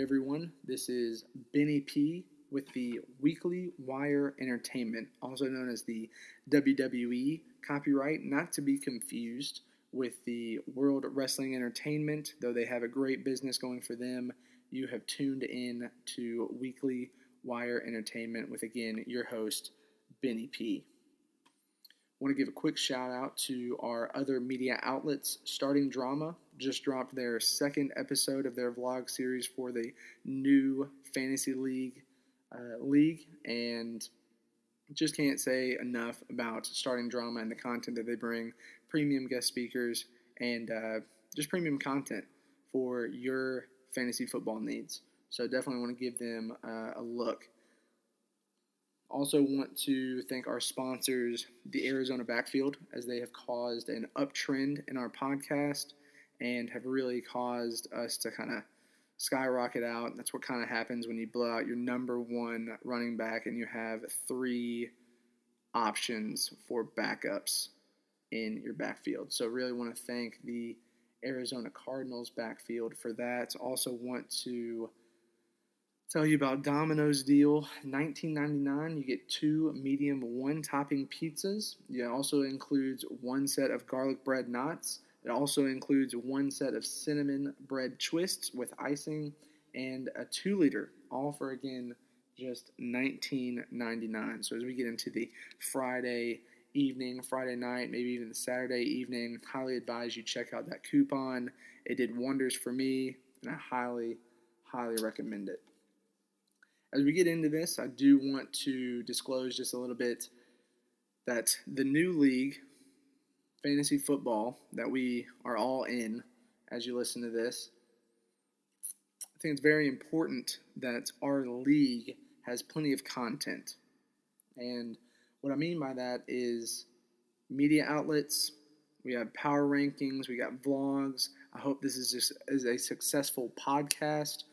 everyone. This is Benny P with the Weekly Wire Entertainment, also known as the WWE copyright, not to be confused with the World Wrestling Entertainment. Though they have a great business going for them, you have tuned in to Weekly Wire Entertainment with, again, your host, Benny P. I want to give a quick shout out to our other media outlets. Starting Drama just dropped their second episode of their vlog series for the new Fantasy League, and just can't say enough about Starting Drama and the content that they bring. Premium guest speakers and just premium content for your fantasy football needs. So definitely want to give them a look. Also want to thank our sponsors, the Arizona Backfield, as they have caused an uptrend in our podcast and have really caused us to kind of skyrocket out. That's what kind of happens when you blow out your number one running back and you have three options for backups in your backfield. So really want to thank the Arizona Cardinals backfield for that. Also want to tell you about Domino's deal. $19.99, you get 2 medium 1-topping pizzas. It also includes 1 set of garlic bread knots. It also includes 1 set of cinnamon bread twists with icing and a 2-liter, all for, again, just $19.99. So as we get into the Friday evening, Friday night, maybe even the Saturday evening, highly advise you check out that coupon. It did wonders for me, and I highly, highly recommend it. As we get into this, I do want to disclose just a little bit that the new league, fantasy football, that we are all in as you listen to this, I think it's very important that our league has plenty of content. And what I mean by that is media outlets, we have power rankings, we got vlogs. I hope this is a successful podcast.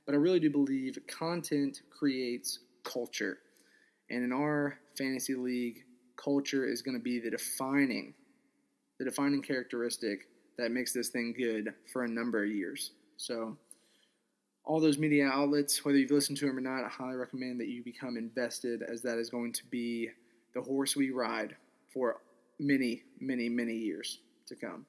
But I really do believe content creates culture. And in our fantasy league, culture is going to be the defining characteristic that makes this thing good for a number of years. So all those media outlets, whether you've listened to them or not, I highly recommend that you become invested, as that is going to be the horse we ride for many, many, many years to come.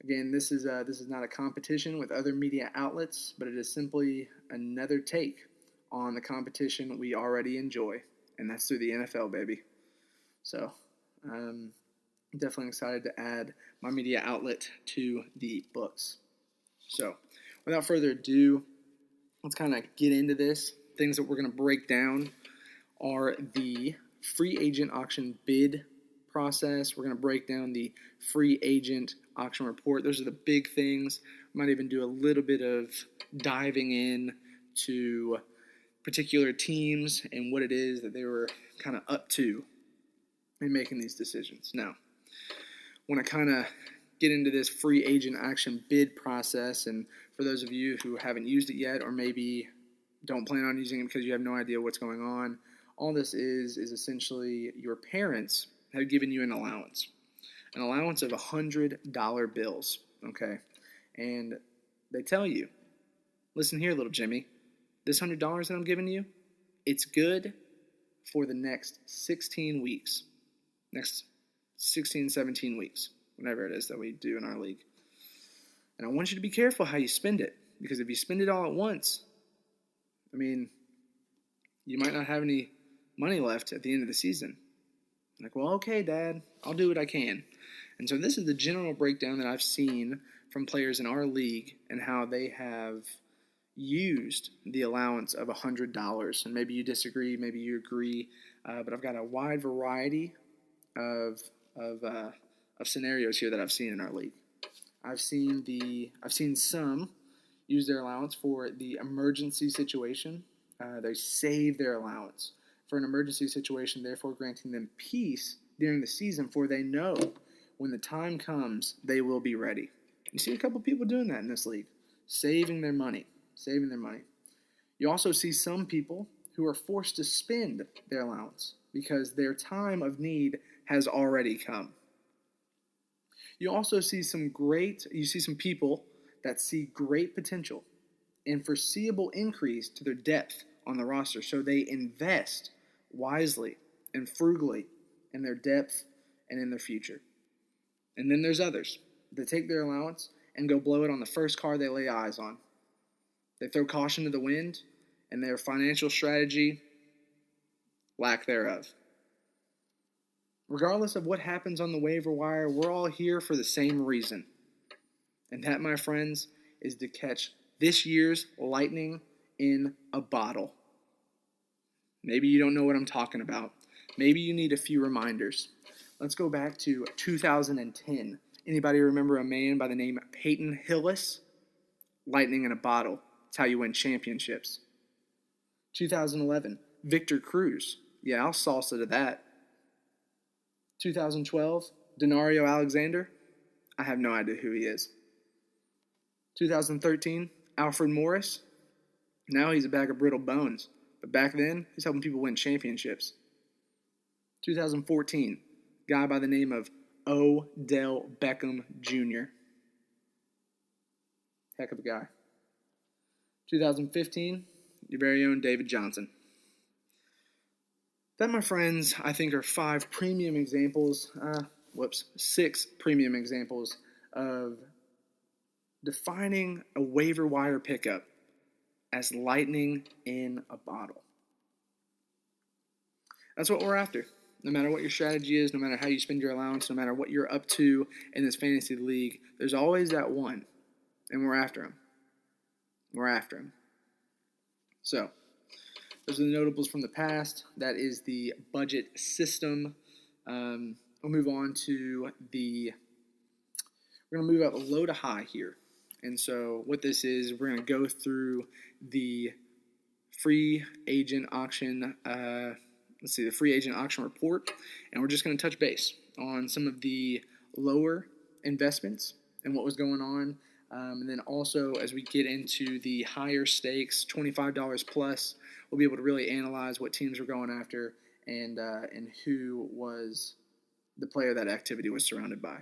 Again, this is not a competition with other media outlets, but it is simply another take on the competition we already enjoy, and that's through the NFL, baby. So, definitely excited to add my media outlet to the books. So, without further ado, let's kind of get into this. Things that we're going to break down are the free agent auction bid process. We're going to break down the free agent auction report. Those are the big things. Might even do a little bit of diving in to particular teams and what it is that they were kind of up to in making these decisions. Now, when I kind of get into this free agent auction bid process, and for those of you who haven't used it yet or maybe don't plan on using it because you have no idea what's going on, all this is essentially your parents have given you an allowance of $100 bills, okay? And they tell you, listen here, little Jimmy, this $100 that I'm giving you, it's good for the next 16 weeks, next 16, 17 weeks, whatever it is that we do in our league. And I want you to be careful how you spend it, because if you spend it all at once, I mean, you might not have any money left at the end of the season. Like, well, okay, Dad, I'll do what I can. And so this is the general breakdown that I've seen from players in our league and how they have used the allowance of $100. And maybe you disagree, maybe you agree, but I've got a wide variety of scenarios here that I've seen in our league. I've seen some use their allowance for the emergency situation. They save their allowance for an emergency situation, therefore granting them peace during the season, for they know when the time comes, they will be ready. You see a couple people doing that in this league, saving their money. You also see some people who are forced to spend their allowance because their time of need has already come. You also see some people that see great potential and foreseeable increase to their depth on the roster. So they invest wisely and frugally in their depth and in their future. And then there's others that take their allowance and go blow it on the first car they lay eyes on. They throw caution to the wind, and their financial strategy, lack thereof. Regardless of what happens on the waiver wire, we're all here for the same reason. And that, my friends, is to catch this year's lightning in a bottle. Maybe you don't know what I'm talking about. Maybe you need a few reminders. Let's go back to 2010. Anybody remember a man by the name of Peyton Hillis? Lightning in a bottle. It's how you win championships. 2011, Victor Cruz. Yeah, I'll salsa to that. 2012, Denario Alexander. I have no idea who he is. 2013, Alfred Morris. Now he's a bag of brittle bones. But back then, he's helping people win championships. 2014, guy by the name of Odell Beckham Jr. Heck of a guy. 2015, your very own David Johnson. That, my friends, I think are 6 premium examples of defining a waiver wire pickup as lightning in a bottle. That's what we're after. No matter what your strategy is, no matter how you spend your allowance, no matter what you're up to in this fantasy league, there's always that one, and we're after him. We're after him. So, those are the notables from the past. That is the budget system. We'll move on to we're going to move up low to high here. And so what this is, we're going to go through the free agent auction, the free agent auction report, and we're just going to touch base on some of the lower investments and what was going on. And then also, as we get into the higher stakes, $25 plus, we'll be able to really analyze what teams we're going after and who was the player that activity was surrounded by.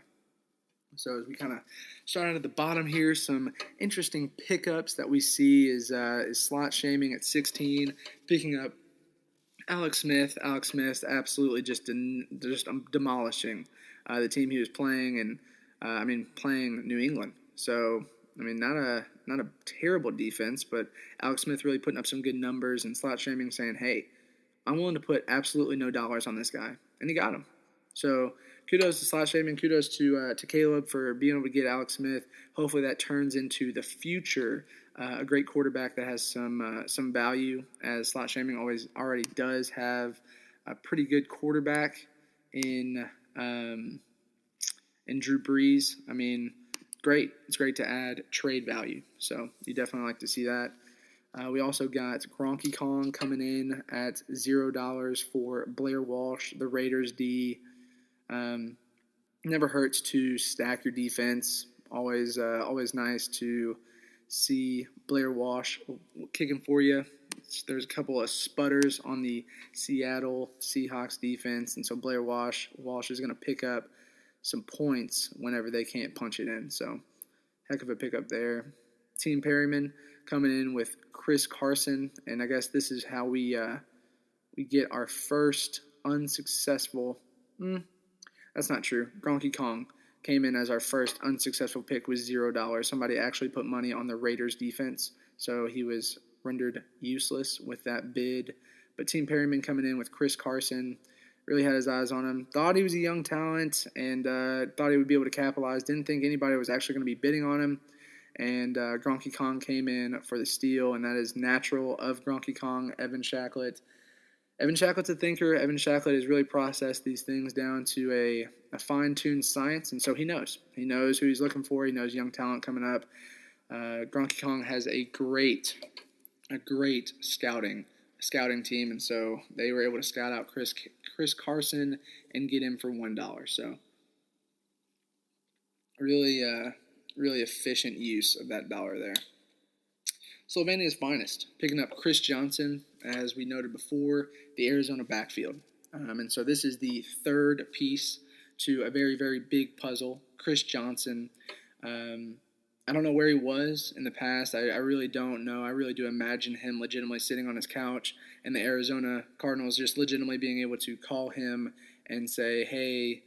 So as we kind of start out at the bottom here, some interesting pickups that we see is slot shaming at 16, picking up Alex Smith. Alex Smith absolutely just demolishing the team he was playing, and playing New England. So not a terrible defense, but Alex Smith really putting up some good numbers, and slot shaming saying, hey, I'm willing to put absolutely no dollars on this guy, and he got him. So kudos to slot shaming, kudos to Caleb for being able to get Alex Smith. Hopefully that turns into the future a great quarterback that has some value, as slot shaming already does have a pretty good quarterback in Drew Brees. Great. It's great to add trade value. So you definitely like to see that. We also got Gronky Kong coming in at $0 for Blair Walsh, the Raiders D. Never hurts to stack your defense. Always nice to see Blair Walsh kicking for you. There's a couple of sputters on the Seattle Seahawks defense, and so Blair Walsh is going to pick up some points whenever they can't punch it in. So, heck of a pickup there. Team Perryman coming in with Chris Carson, and I guess this is how we get our first unsuccessful. That's not true. Gronky Kong came in as our first unsuccessful pick with $0. Somebody actually put money on the Raiders defense, so he was rendered useless with that bid. But Team Perryman coming in with Chris Carson, really had his eyes on him. Thought he was a young talent and thought he would be able to capitalize. Didn't think anybody was actually going to be bidding on him. And Gronky Kong came in for the steal, and that is natural of Gronky Kong, Evan Shacklett. Evan Shacklett's a thinker. Evan Shacklett has really processed these things down to a fine-tuned science, and so he knows. He knows who he's looking for. He knows young talent coming up. Gronky Kong has a great scouting team, and so they were able to scout out Chris Carson and get him for $1. So really efficient use of that dollar there. Slovenia's finest, picking up Chris Johnson, as we noted before, the Arizona backfield. And so this is the third piece to a very, very big puzzle. Chris Johnson, I don't know where he was in the past. I really don't know. I really do imagine him legitimately sitting on his couch and the Arizona Cardinals just legitimately being able to call him and say, hey,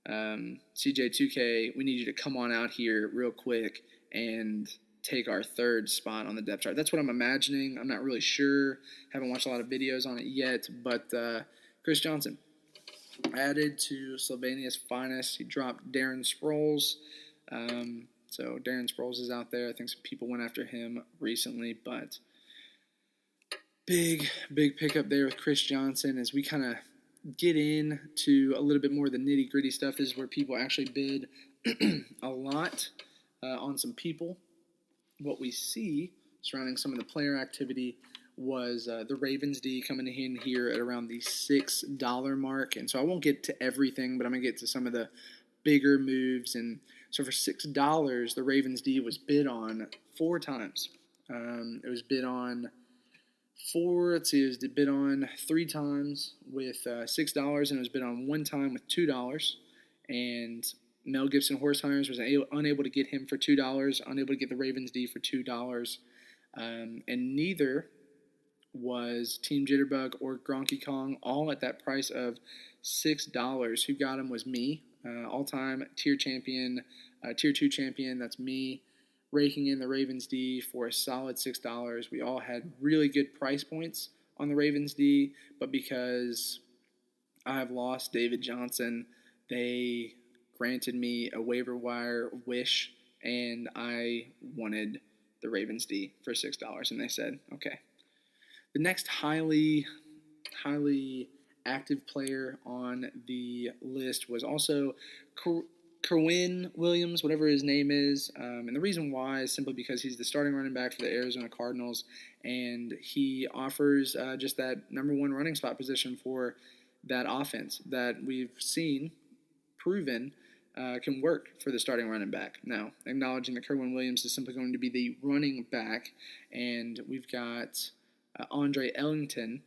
CJ2K, we need you to come on out here real quick and take our third spot on the depth chart. That's what I'm imagining. I'm not really sure. Haven't watched a lot of videos on it yet, but Chris Johnson added to Slovenia's finest. He dropped Darren Sproles. So Darren Sproles is out there. I think some people went after him recently, but big pickup there with Chris Johnson as we kind of get into a little bit more of the nitty-gritty stuff. This is where people actually bid a lot on some people. What we see surrounding some of the player activity was the Ravens D coming in here at around the $6 mark. And so I won't get to everything, but I'm going to get to some of the bigger moves. And so for $6, the Ravens D was bid on 4 times. It was bid on it was bid on 3 times with $6, and it was bid on 1 time with $2. And Mel Gibson Horse Hunters was unable to get him for $2, unable to get the Ravens D for $2. And neither was Team Jitterbug or Gronky Kong, all at that price of $6. Who got him was me, all-time tier 2 champion. That's me, raking in the Ravens D for a solid $6. We all had really good price points on the Ravens D, but because I have lost David Johnson, they granted me a waiver wire wish, and I wanted the Ravens D for $6, and they said, okay. The next highly active player on the list was also Kerwynn Williams, whatever his name is. And the reason why is simply because he's the starting running back for the Arizona Cardinals, and he offers just that number 1 running spot position for that offense that we've seen proven can work for the starting running back. Now, acknowledging that Kerwynn Williams is simply going to be the running back, and we've got Andre Ellington.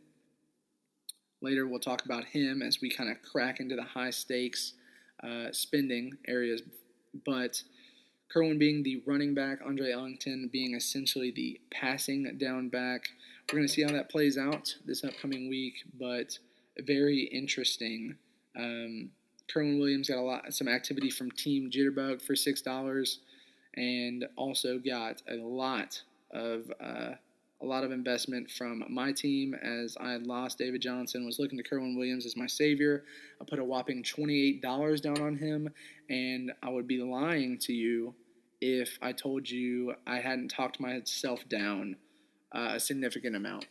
Later we'll talk about him as we kind of crack into the high-stakes spending areas. But Kerwynn being the running back, Andre Ellington being essentially the passing down back. We're going to see how that plays out this upcoming week, but very interesting. Kerwynn Williams got some activity from Team Jitterbug for $6, and also got a lot of investment from my team as I had lost David Johnson, was looking to Kerwynn Williams as my savior. I put a whopping $28 down on him, and I would be lying to you if I told you I hadn't talked myself down a significant amount.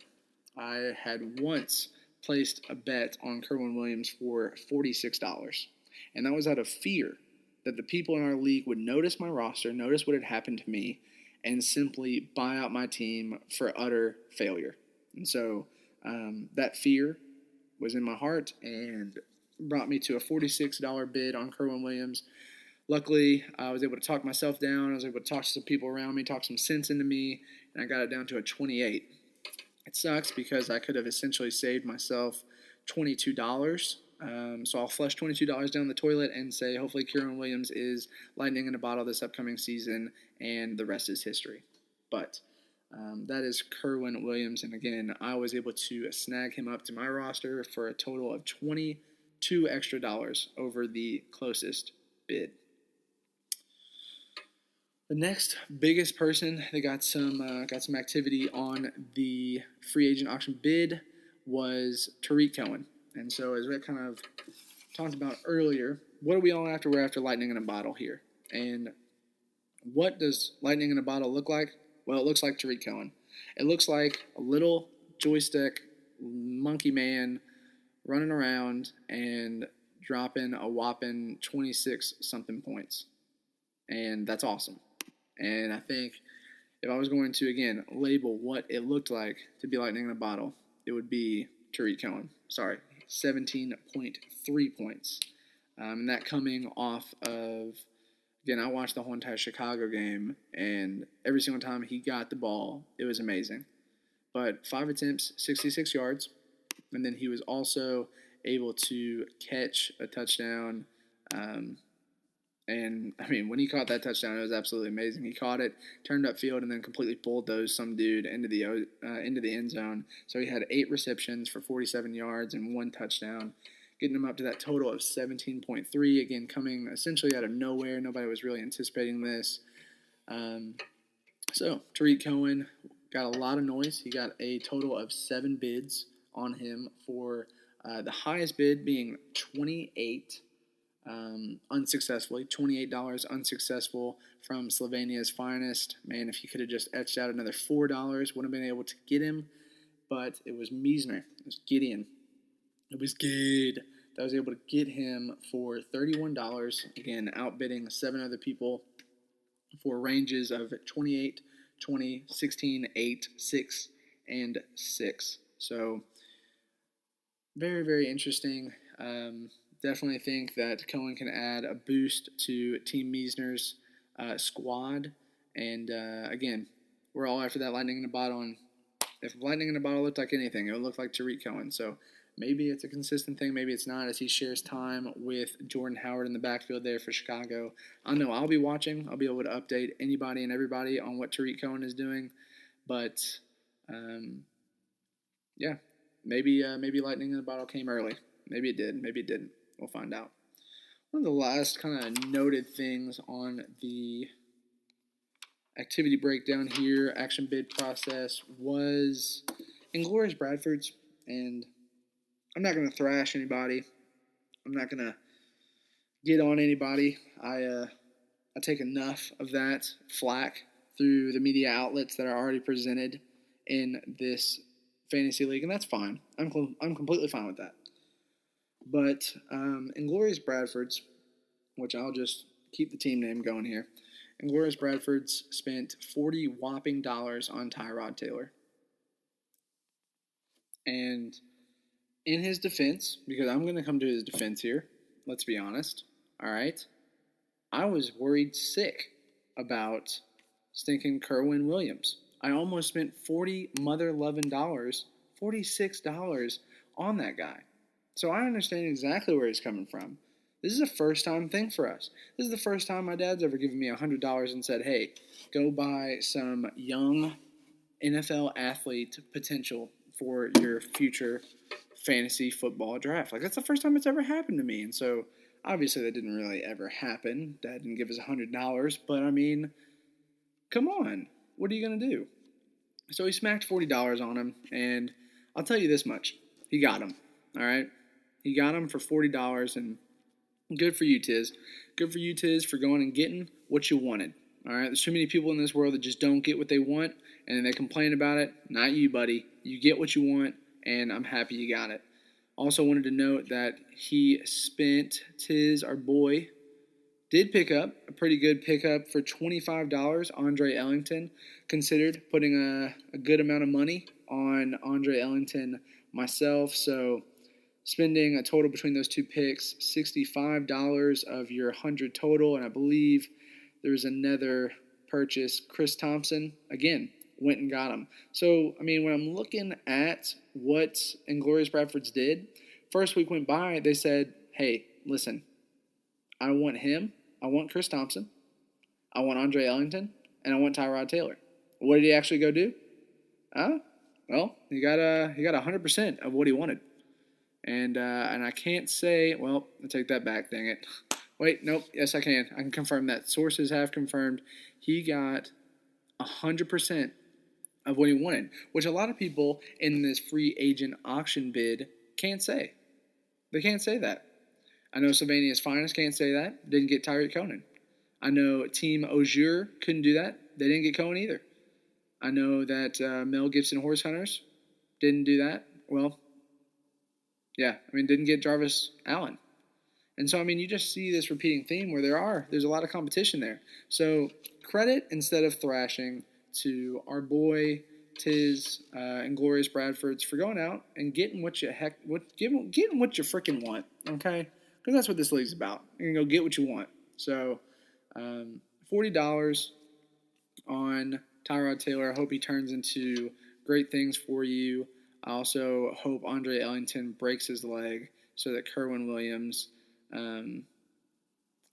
I had once placed a bet on Kerwynn Williams for $46, and that was out of fear that the people in our league would notice my roster, notice what had happened to me, and simply buy out my team for utter failure. And so that fear was in my heart and brought me to a $46 bid on Kerwynn Williams. Luckily, I was able to talk myself down. I was able to talk to some people around me, talk some sense into me, and I got it down to a 28. It sucks because I could have essentially saved myself $22. So I'll flush $22 down the toilet and say hopefully Kerwynn Williams is lightning in a bottle this upcoming season, and the rest is history. But that is Kerwynn Williams, and again, I was able to snag him up to my roster for a total of $22 extra over the closest bid. The next biggest person that got some activity on the free agent auction bid was Tarik Cohen. And so as we kind of talked about earlier, what are we all after? We're after lightning in a bottle here. And what does lightning in a bottle look like? Well, it looks like Tarik Cohen. It looks like a little joystick monkey man running around and dropping a whopping 26-something points. And that's awesome. And I think if I was going to, again, label what it looked like to be lightning in a bottle, it would be Tarik Cohen. Sorry, 17.3 points. And that coming off of, again, I watched the whole entire Chicago game, and every single time he got the ball, it was amazing. But 5 attempts, 66 yards, and then he was also able to catch a touchdown And, I mean, when he caught that touchdown, it was absolutely amazing. He caught it, turned upfield, and then completely bulldozed some dude into the end zone. So he had 8 receptions for 47 yards and 1 touchdown, getting him up to that total of 17.3. Again, coming essentially out of nowhere. Nobody was really anticipating this. So Tariq Cohen got a lot of noise. He got a total of 7 bids on him for the highest bid being 28 unsuccessfully. $28 unsuccessful from Slovenia's finest. Man, if he could have just etched out another $4, would have been able to get him. But it was Miesner. It was Gideon. It was good. That was able to get him for $31. Again, outbidding 7 other people for ranges of 28, 20, 16, 8, 6, and 6. So, very, very interesting. Definitely think that Cohen can add a boost to Team Miesner's squad. And again, we're all after that lightning in a bottle. And if lightning in a bottle looked like anything, it would look like Tariq Cohen. So maybe it's a consistent thing. Maybe it's not, as he shares time with Jordan Howard in the backfield there for Chicago. I know I'll be watching. I'll be able to update anybody and everybody on what Tariq Cohen is doing. But, yeah, maybe lightning in a bottle came early. Maybe it did. Maybe it didn't. We'll find out. One of the last kind of noted things on the activity breakdown here, action bid process, was Inglourious Bradford's. And I'm not going to thrash anybody. I'm not going to get on anybody. I take enough of that flack through the media outlets that are already presented in this fantasy league, and that's fine. I'm completely fine with that. But Inglourious Bradford's, which I'll just keep the team name going here, Inglourious Bradford's spent $40 whopping on Tyrod Taylor. And in his defense, because I'm going to come to his defense here, let's be honest, all right, I was worried sick about stinking Kerwin Williams. I almost spent $46 on that guy. So I understand exactly where he's coming from. This is a first-time thing for us. This is the first time my dad's ever given me $100 and said, hey, go buy some young NFL athlete potential for your future fantasy football draft. Like, that's the first time it's ever happened to me. And so, obviously, that didn't really ever happen. Dad didn't give us $100. But, I mean, come on. What are you going to do? So he smacked $40 on him. And I'll tell you this much. He got him. All right? He got him for $40. And good for you, Tiz. Good for you, Tiz, for going and getting what you wanted. All right? There's too many people in this world that just don't get what they want. And then they complain about it. Not you, buddy. You get what you want. And I'm happy you got it. Also wanted to note that he spent, Tiz, our boy, did pick up a pretty good pickup for $25. Andre Ellington, considered putting a good amount of money on Andre Ellington myself. So spending a total between those two picks, $65 of your 100 total. And I believe there's another purchase, Chris Thompson, again, went and got him. So, I mean, when I'm looking at what Inglourious Bradford's did, first week went by, they said, hey, listen, I want him, I want Chris Thompson, I want Andre Ellington, and I want Tyrod Taylor. What did he actually go do? Well, he got 100% of what he wanted. And I can't say, well, I'll take that back, dang it. Wait, nope, yes I can. I can confirm that. Sources have confirmed he got 100% of what he wanted, which a lot of people in this free agent auction bid can't say. They can't say that. I know Slovenia's finest can't say that. Didn't get Tariq Cohen. I know Team Auger couldn't do that. They didn't get Cohen either. I know that Mel Gibson Horse Hunters didn't do that. Well, yeah, I mean, didn't get Jarvis Allen. And so, I mean, you just see this repeating theme where there's a lot of competition there. So credit instead of thrashing to our boy Tiz Inglourious Bradford's for going out and getting what you freaking want, okay? Because that's what this league's about. You're gonna go get what you want. So, $40 on Tyrod Taylor. I hope he turns into great things for you. I also hope Andre Ellington breaks his leg so that Kerwin Williams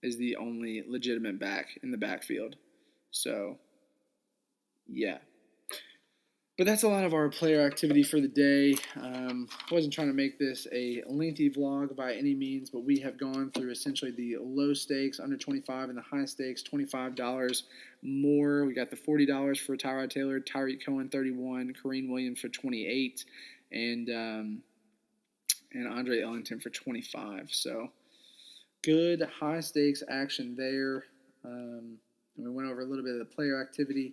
is the only legitimate back in the backfield. So, yeah. But that's a lot of our player activity for the day. Wasn't trying to make this a lengthy vlog by any means, but we have gone through essentially the low stakes, under 25, and the high stakes, $25 more. We got the $40 for Tyrod Taylor, Tyreek Cohen, 31, Kareem Williams for 28, and Andre Ellington for 25. So good high stakes action there. And we went over a little bit of the player activity.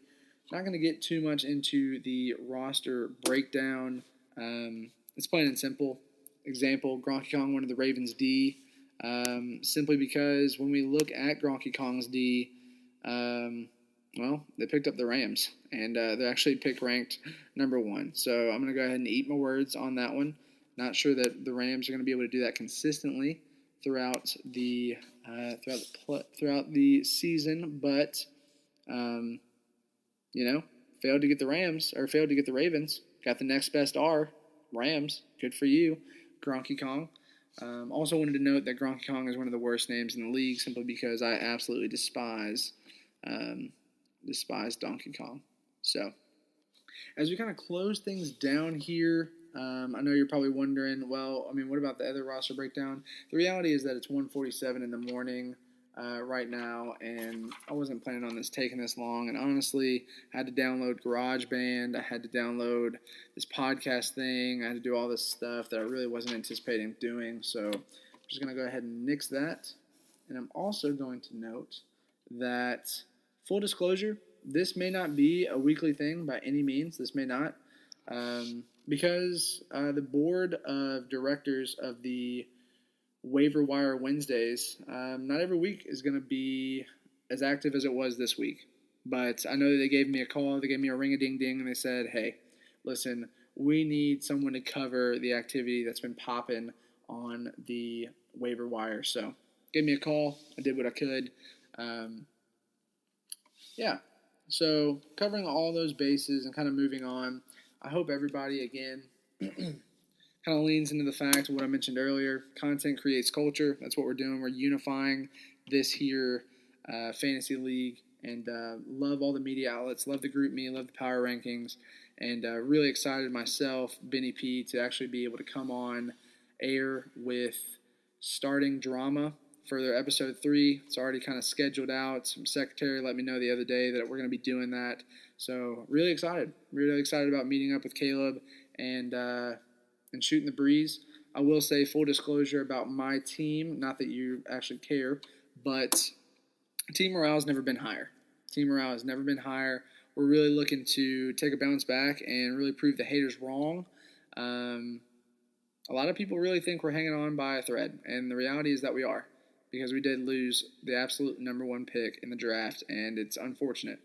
Not going to get too much into the roster breakdown. It's plain and simple. Example, Gronky Kong, one of the Ravens D. Simply because when we look at Gronky Kong's D, they picked up the Rams. And they're actually pick ranked number 1. So I'm going to go ahead and eat my words on that one. Not sure that the Rams are going to be able to do that consistently throughout the season, but failed to get the Ravens. Got the next best R, Rams. Good for you, Gronky Kong. Also wanted to note that Gronky Kong is one of the worst names in the league simply because I absolutely despise Donkey Kong. So, as we kind of close things down here, I know you're probably wondering, what about the other roster breakdown? The reality is that it's 1:47 in the morning right now, and I wasn't planning on this taking this long, and honestly, I had to download GarageBand, I had to download this podcast thing, I had to do all this stuff that I really wasn't anticipating doing, so I'm just going to go ahead and nix that, and I'm also going to note that, full disclosure, this may not be a weekly thing by any means, this may not, because the board of directors of the Waiver Wire Wednesdays, not every week is going to be as active as it was this week. But I know that they gave me a call, they gave me a ring-a-ding-ding, and they said, hey, listen, we need someone to cover the activity that's been popping on the waiver wire. So, gave me a call, I did what I could. So covering all those bases and kind of moving on, I hope everybody, again, kind of leans into the fact of what I mentioned earlier. Content creates culture. That's what we're doing. We're unifying this here fantasy league, and love all the media outlets, love the group me, love the power rankings, and really excited myself, Benny P, to actually be able to come on air with Starting Drama for their episode 3. It's already kind of scheduled out. Some secretary let me know the other day that we're going to be doing that. So really excited about meeting up with Caleb and shooting the breeze. I will say, full disclosure about my team, not that you actually care, but team morale has never been higher. We're really looking to take a bounce back and really prove the haters wrong. A lot of people really think we're hanging on by a thread, and the reality is that we are, because we did lose the absolute number 1 pick in the draft, and it's unfortunate.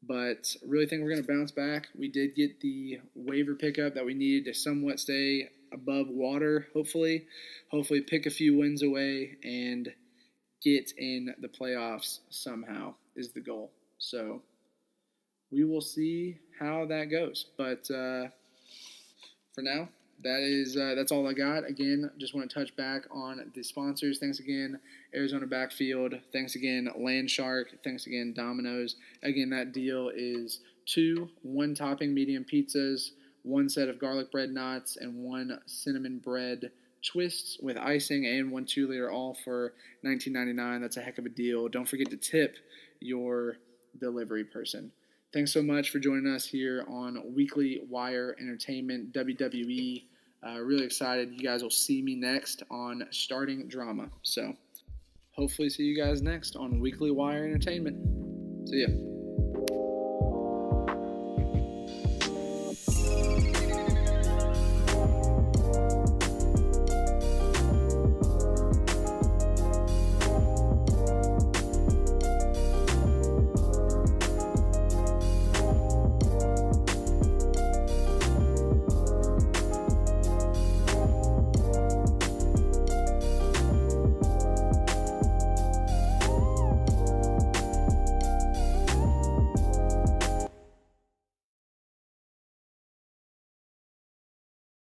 But I really think we're going to bounce back. We did get the waiver pickup that we needed to somewhat stay above water, hopefully. Hopefully pick a few wins away and get in the playoffs somehow is the goal. So we will see how that goes. But for now, that's all I got. Again, just want to touch back on the sponsors. Thanks again, Arizona Backfield. Thanks again, Landshark. Thanks again, Domino's. Again, that deal is 2 1-topping medium pizzas, 1 set of garlic bread knots, and 1 cinnamon bread twists with icing, and 1 2-liter, all for $19.99. That's a heck of a deal. Don't forget to tip your delivery person. Thanks so much for joining us here on Weekly Wire Entertainment, WWE. Really excited. You guys will see me next on Starting Drama. So hopefully see you guys next on Weekly Wire Entertainment. See ya.